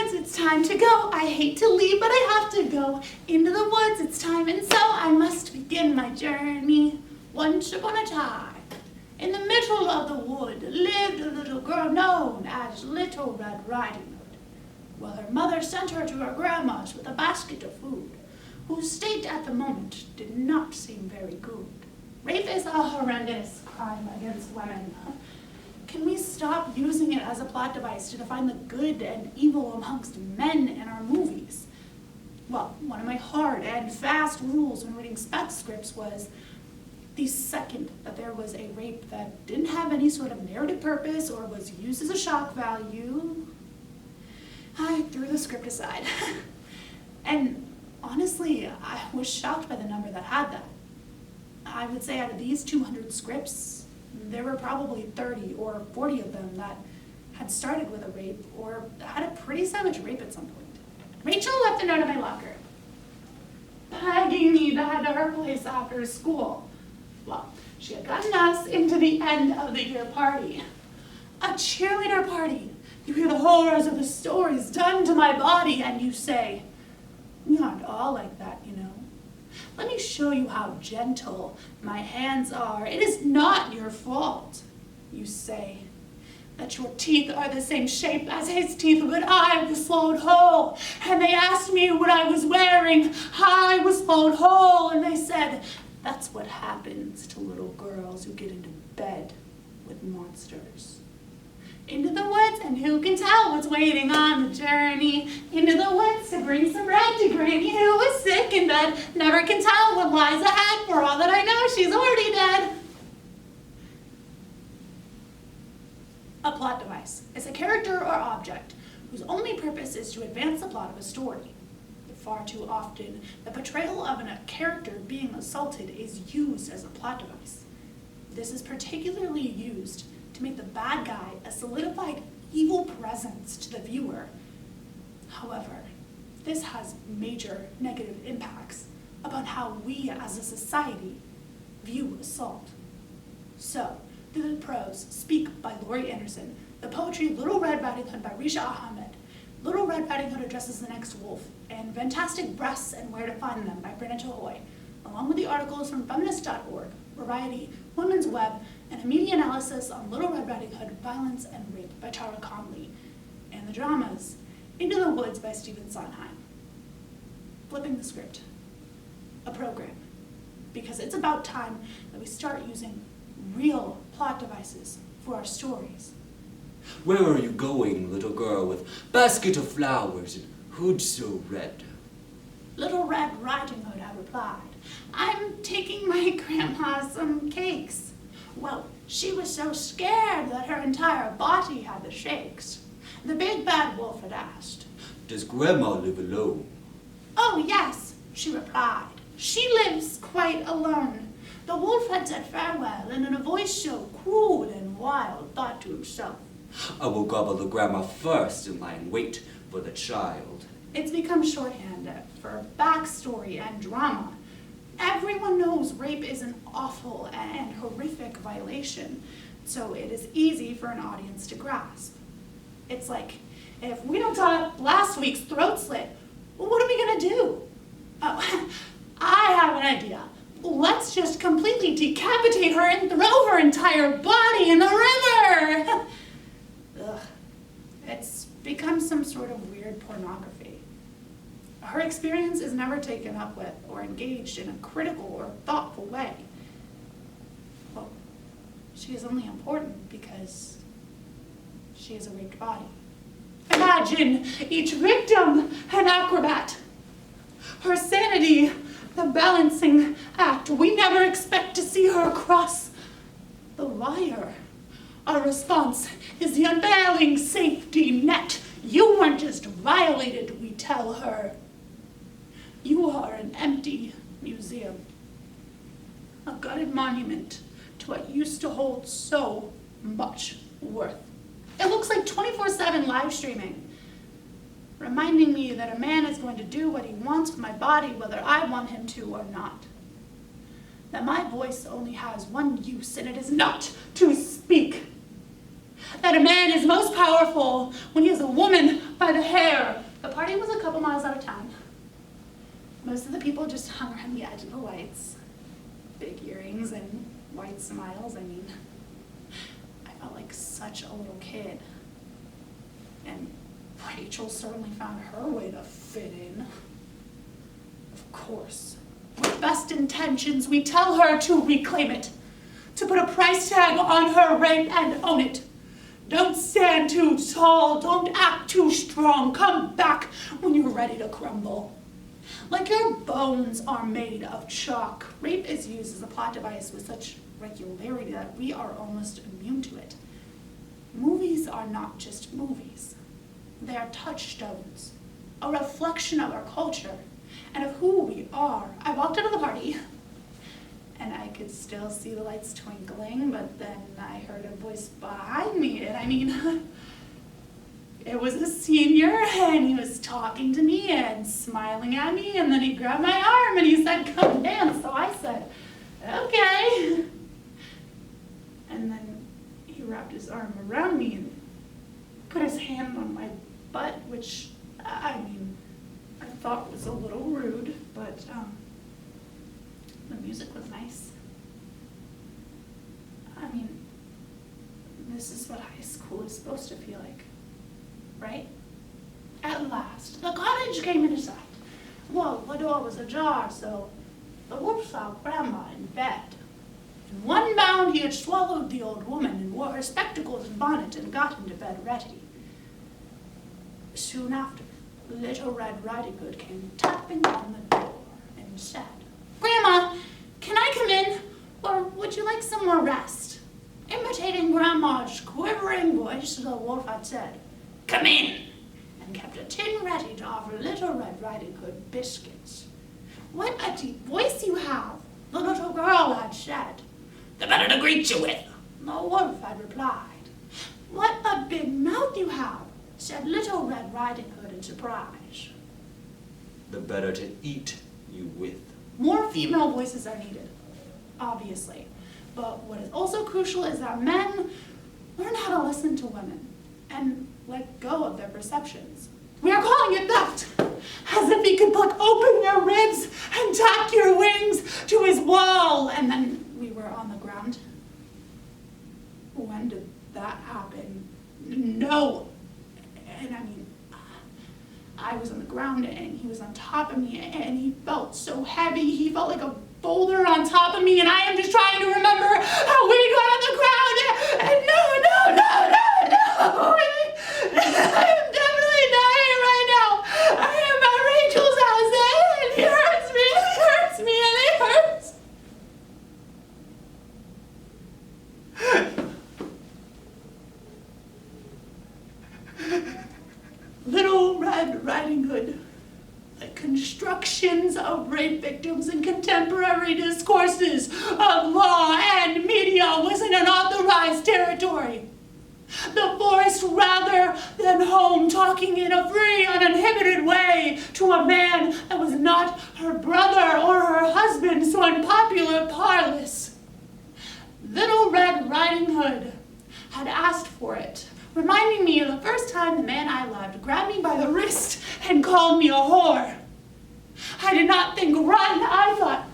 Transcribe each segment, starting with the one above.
woods, it's time to go. I hate to leave, but I have to go. Into the woods, it's time, and so I must begin my journey. Once upon a time, in the middle of the wood, lived a little girl known as Little Red Riding Hood. Well, her mother sent her to her grandma's with a basket of food, whose state at the moment did not seem very good. Rape is a horrendous crime against women. Can we stop using it as a plot device to define the good and evil amongst men in our movies? Well, one of my hard and fast rules when reading spec scripts was the second that there was a rape that didn't have any sort of narrative purpose or was used as a shock value, I threw the script aside. And honestly, I was shocked by the number that had that. I would say out of these 200 scripts, there were probably 30 or 40 of them that had started with a rape or had a pretty savage rape at some point. Rachel left a note in my locker, begging me to head to her place after school. Well, she had gotten us into the end of the year party. A cheerleader party. You hear the horrors of the stories done to my body and you say, we aren't all like that, you know. Let me show you how gentle my hands are. It is not your fault. You say that your teeth are the same shape as his teeth, but I was swallowed whole. And they asked me what I was wearing. I was swallowed whole. And they said, that's what happens to little girls who get into bed with monsters. Into the woods, and who can tell what's waiting on the journey? Into the woods to bring some bread to Granny, who was sick in bed. Never can tell what lies ahead. For all that I know, she's already dead. A plot device is a character or object whose only purpose is to advance the plot of a story. Far too often, the portrayal of a character being assaulted is used as a plot device. This is particularly used to make the bad guy a solidified evil presence to the viewer. However, this has major negative impacts upon how we as a society view assault. So, through the prose Speak by Laurie Anderson, the poetry Little Red Riding Hood by Risha Ahmed, Little Red Riding Hood Addresses the Next Wolf, and Fantastic Breasts and Where to Find Them by Brenda Tahoy, along with the articles from feminist.org, Variety, Women's Web, and a media analysis on Little Red Riding Hood, Violence and Rape by Tara Conley, and the dramas Into the Woods by Stephen Sondheim. Flipping the script, a program, because it's about time that we start using real plot devices for our stories. Where are you going, little girl, with basket of flowers and hood so red? Little Red Riding Hood, I replied, I'm taking my grandma some cakes. Well, she was so scared that her entire body had the shakes. The big bad wolf had asked, Does Grandma live alone? Oh yes, she replied. She lives quite alone. The wolf had said farewell, and in a voice so cruel and wild, thought to himself, I will gobble the grandma first and lie in wait for the child. It's become shorthand for backstory and drama. Everyone knows rape is an awful and horrific violation, so it is easy for an audience to grasp. It's like, if we don't top last week's throat slit, well, what are we gonna do? Oh, I have an idea. Let's just completely decapitate her and throw her entire body in the river! Ugh. It's become some sort of weird pornography. Her experience is never taken up with or engaged in a critical or thoughtful way. Well, she is only important because she is a raped body. Imagine each victim an acrobat. Her sanity, the balancing act. We never expect to see her cross the wire. Our response is the unveiling safety net. You weren't just violated, we tell her. You are an empty museum, a gutted monument to what used to hold so much worth. It looks like 24/7 live streaming, reminding me that a man is going to do what he wants with my body, whether I want him to or not. That my voice only has one use, and it is not to speak. That a man is most powerful when he is a woman by by the hair. The party was a couple miles out of town. Most of the people just hung around the edge of the lights. Big earrings and white smiles. I mean, I felt like such a little kid. And Rachel certainly found her way to fit in. Of course, with best intentions, we tell her to reclaim it, to put a price tag on her rape and own it. Don't stand too tall, don't act too strong. Come back when you're ready to crumble. Like your bones are made of chalk, rape is used as a plot device with such regularity that we are almost immune to it. Movies are not just movies. They are touchstones, a reflection of our culture and of who we are. I walked into the party and I could still see the lights twinkling, but then I heard a voice behind me, and I mean, it was a senior, and he was talking to me and smiling at me, and then he grabbed my arm and he said, "Come dance." So I said, "Okay." And then he wrapped his arm around me and put his hand on my butt, which, I mean, I thought was a little rude, but the music was nice. I mean, this is what high school is supposed to feel like, right? At last, the cottage came into sight. Well, the door was ajar, so the wolf saw Grandma in bed. In one bound, he had swallowed the old woman and wore her spectacles and bonnet and got into bed ready. Soon after, Little Red Riding Hood came tapping on the door and said, "Grandma, can I come in, or would you like some more rest?" Imitating Grandma's quivering voice, the wolf had said, "Come in," and kept a tin ready to offer Little Red Riding Hood biscuits. "What a deep voice you have," the little girl had said. "The better to greet you with," the wolf had replied. "What a big mouth you have," said Little Red Riding Hood in surprise. "The better to eat you with." More female voices are needed, obviously. But what is also crucial is that men learn how to listen to women and let go of their perceptions. We are calling it theft, as if he could pluck open your ribs and tack your wings to his wall. And then we were on the ground. When did that happen? No. And I mean, I was on the ground and he was on top of me, and he felt so heavy. He felt like a boulder on top of me, and I am just trying to remember how we got on the ground. And no. I am definitely dying right now. I am at Rachel's house, and he hurts me, and it hurts. Little Red Riding Hood, like constructions of rape victims in contemporary discourses of law and media, was in unauthorized territory. The forest rather than home, talking in a free, uninhibited way to a man that was not her brother or her husband, so in popular parlance. Little Red Riding Hood had asked for it, reminding me of the first time the man I loved grabbed me by the wrist and called me a whore. I did not think run. I thought,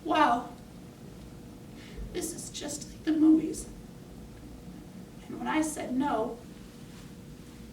wow, this is just like the movies. And when I said no,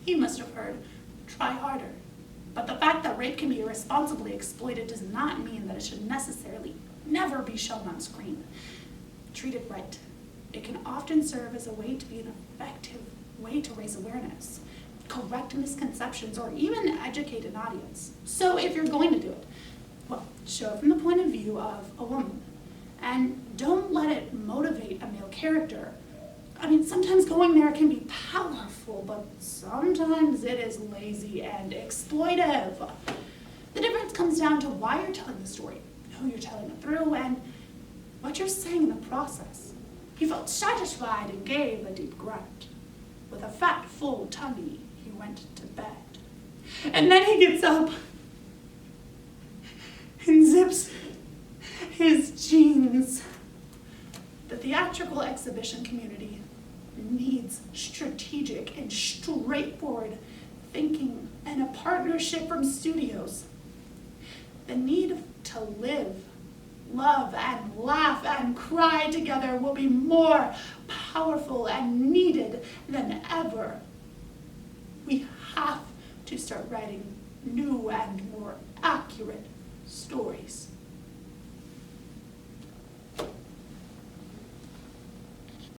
he must have heard, try harder. But the fact that rape can be irresponsibly exploited does not mean that it should necessarily never be shown on screen. Treated right, it can often serve as a way to be an effective way to raise awareness, correct misconceptions, or even educate an audience. So if you're going to do it, well, show it from the point of view of a woman. And don't let it motivate a male character. I mean, sometimes going there can be powerful, but sometimes it is lazy and exploitive. The difference comes down to why you're telling the story, who you're telling it through, and what you're saying in the process. He felt satisfied and gave a deep grunt. With a fat, full tummy, he went to bed. And then he gets up and zips his jeans. The theatrical exhibition community needs strategic and straightforward thinking and a partnership from studios. The need to live, love, and laugh and cry together will be more powerful and needed than ever. We have to start writing new and more accurate stories.